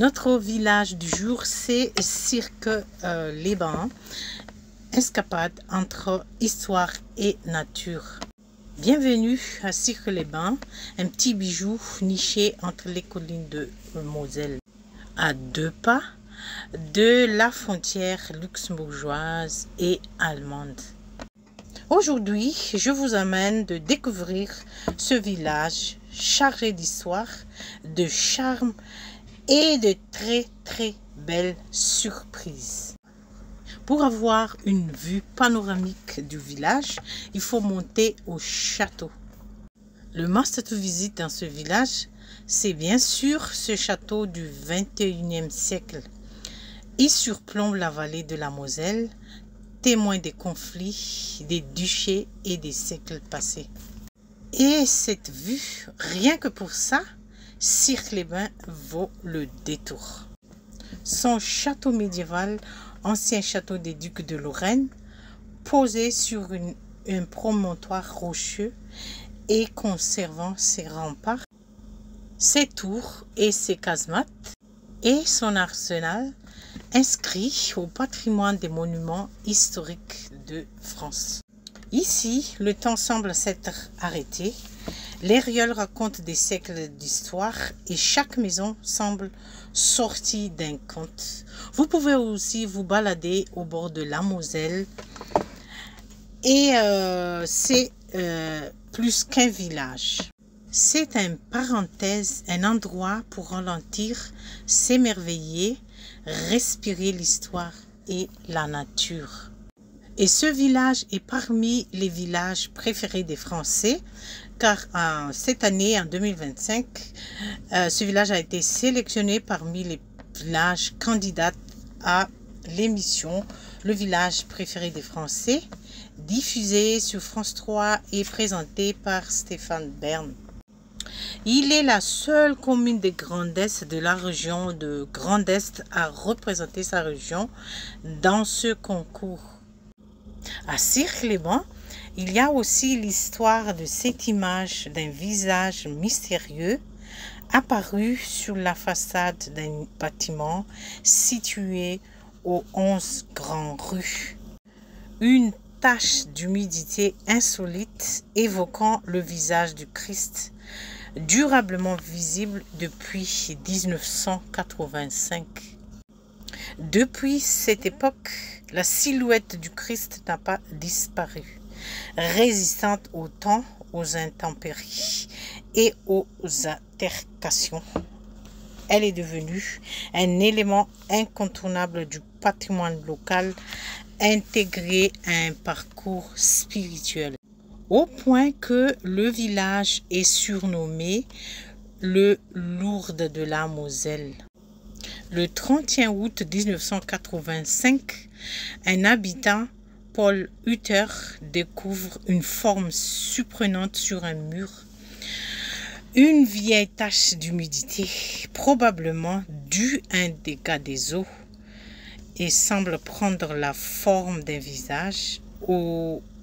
Notre village du jour, c'est Cirque-les-Bains, escapade entre histoire et nature. Bienvenue à Cirque-les-Bains, un petit bijou niché entre les collines de Moselle, à 2 pas de la frontière luxembourgeoise et allemande. Aujourd'hui, je vous amène de découvrir ce village chargé d'histoire, de charme et de très belles surprises. Pour avoir une vue panoramique du village, il faut monter au château. Le must-to-visit dans ce village, c'est bien sûr ce château du 21e siècle. Il surplombe la vallée de la Moselle, témoin des conflits, des duchés et des siècles passés. Et cette vue, rien que pour ça, Cirque-les-Bains vaut le détour. Son château médiéval, ancien château des ducs de Lorraine, posé sur un promontoire rocheux et conservant ses remparts, ses tours et ses casemates, et son arsenal inscrit au patrimoine des monuments historiques de France. Ici, le temps semble s'être arrêté. Les rioles racontent des siècles d'histoire et chaque maison semble sortie d'un conte. Vous pouvez aussi vous balader au bord de la Moselle et c'est plus qu'un village. C'est une parenthèse, un endroit pour ralentir, s'émerveiller, respirer l'histoire et la nature. Et ce village est parmi les villages préférés des Français, car cette année, en 2025, ce village a été sélectionné parmi les villages candidats à l'émission Le village préféré des Français, diffusée sur France 3 et présentée par Stéphane Bern. Il est la seule commune de Grand Est de la région de Grand Est à représenter sa région dans ce concours. À Cirque-les-Bains, il y a aussi l'histoire de cette image d'un visage mystérieux apparu sur la façade d'un bâtiment situé aux 11 grandes rues. Une tache d'humidité insolite évoquant le visage du Christ, durablement visible depuis 1985. Depuis cette époque, la silhouette du Christ n'a pas disparu. Résistante au temps, aux intempéries et aux altercations, elle est devenue un élément incontournable du patrimoine local, intégré à un parcours spirituel, au point que le village est surnommé le Lourdes de la Moselle. Le 31 août 1985, un habitant, Paul Hutter, découvre une forme surprenante sur un mur, une vieille tache d'humidité, probablement due à un dégât des eaux, et semble prendre la forme d'un visage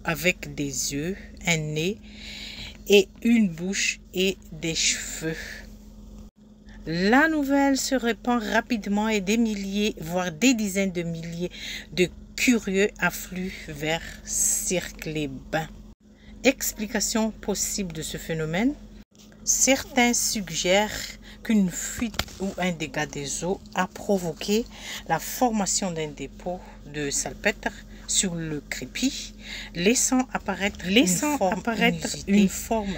avec des yeux, un nez et une bouche et des cheveux. La nouvelle se répand rapidement et des milliers, voire des dizaines de milliers de curieux affluent vers Cirque-les-Bains. Explication possible de ce phénomène. Certains suggèrent qu'une fuite ou un dégât des eaux a provoqué la formation d'un dépôt de salpêtre sur le crépi, laissant apparaître une forme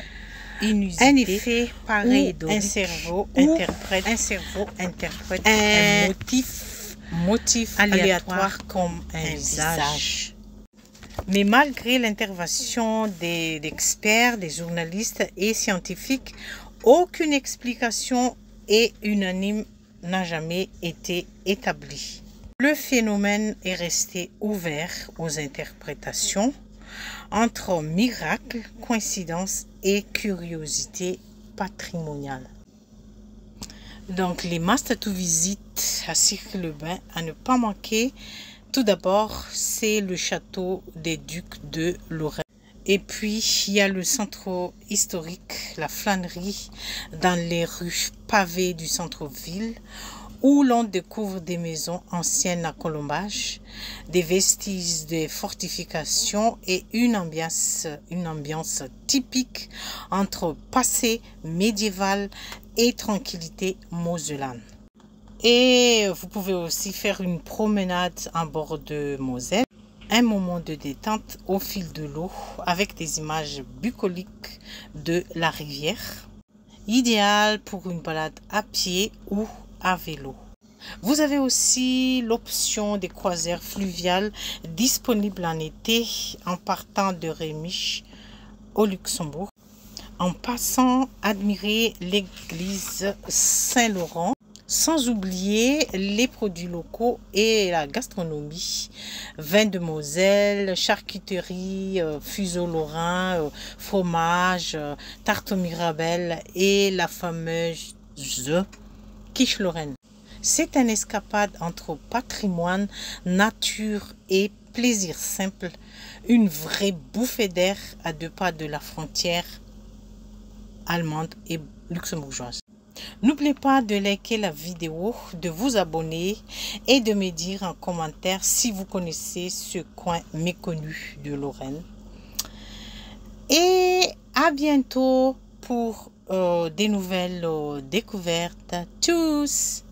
inusité, un effet pareidotique, un cerveau interprète un motif aléatoire comme un visage. Mais malgré l'intervention d'experts, des journalistes et scientifiques, aucune explication unanime n'a jamais été établie. Le phénomène est resté ouvert aux interprétations entre miracle, coïncidence et curiosité patrimoniale. Donc les must-to-visit à Cirque-les-Bains à ne pas manquer. Tout d'abord, c'est le château des ducs de Lorraine. Et puis, il y a le centre historique, la flânerie dans les rues pavées du centre-ville, où l'on découvre des maisons anciennes à colombage, des vestiges de fortifications et une ambiance typique entre passé médiéval et tranquillité moselane. Et vous pouvez aussi faire une promenade en bord de Moselle, un moment de détente au fil de l'eau avec des images bucoliques de la rivière, idéal pour une balade à pied ou à vélo. Vous avez aussi l'option des croisières fluviales disponibles en été en partant de Rémiche au Luxembourg, en passant admirer l'église Saint-Laurent, sans oublier les produits locaux et la gastronomie, vin de Moselle, charcuterie, fuseau lorrain, fromage, tarte aux mirabelles et la fameuse quiche lorraine. C'est une escapade entre patrimoine, nature et plaisir simple, une vraie bouffée d'air à 2 pas de la frontière allemande et luxembourgeoise. N'oubliez pas de liker la vidéo, de vous abonner et de me dire en commentaire si vous connaissez ce coin méconnu de Lorraine. Et à bientôt pour des nouvelles découvertes. Tchuss!